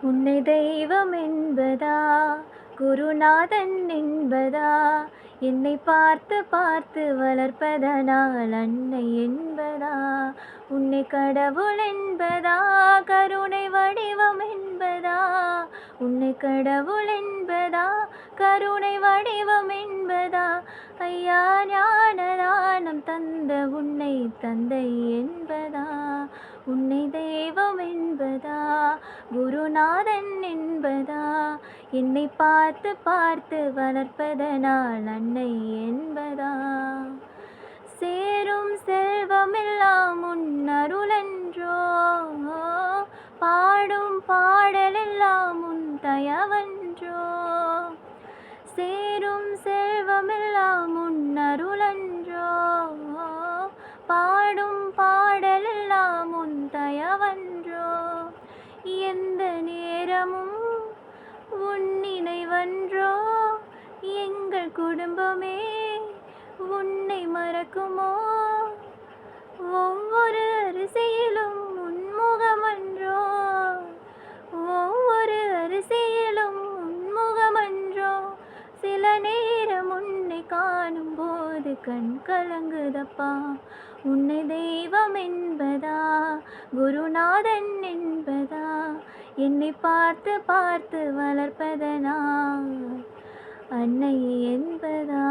உன்னை தெய்வம் என்பதா, குருநாதன் என்பதா, என்னை பார்த்து பார்த்து வளர்ப்பதனால் அன்னை என்பதா, உன்னை கடவுள் என்பதா, கருணை வடிவம் என்பதா, உன்னை கடவுள் என்பதா, கருணை வடிவம் என்பதா, ஐயா ஞான தானம் தந்த உன்னை தந்தை என்பதா, உன்னை தெய்வம் என்பதா, குருநாதன் என்பதா, என்னை பார்த்து பார்த்து வளர்ப்பதனால் அன்னை என்பதா, சேரும் செல்வமெல்லாம் உன் அருளன்றோ, பாடும் பாடலெல்லாம் உன் தயவன்றோ, சேரும் செல்வமெல்லாம் உன் அருளன்றோ, பாடும் பாடலெல்லாம் உன் தயவன்றோ, எந்த நேரமும் உன் நினைவன்றோ, எங்கள் குடும்பமே உன்னை மறக்குமோ, ஒவ்வொரு அரிசியிலும் உன் முகமன்றோ, ஒவ்வொரு அரிசியிலும் உன் முகமன்றோ, சில நேரம் உன்னை காணும் போது கண் கலங்குதப்பா, உன்னை தெய்வம் என்பதா, குருநாதன் என்பதா, என்னை பார்த்து பார்த்து வளர்ப்பதனால் அன்னை என்பதா.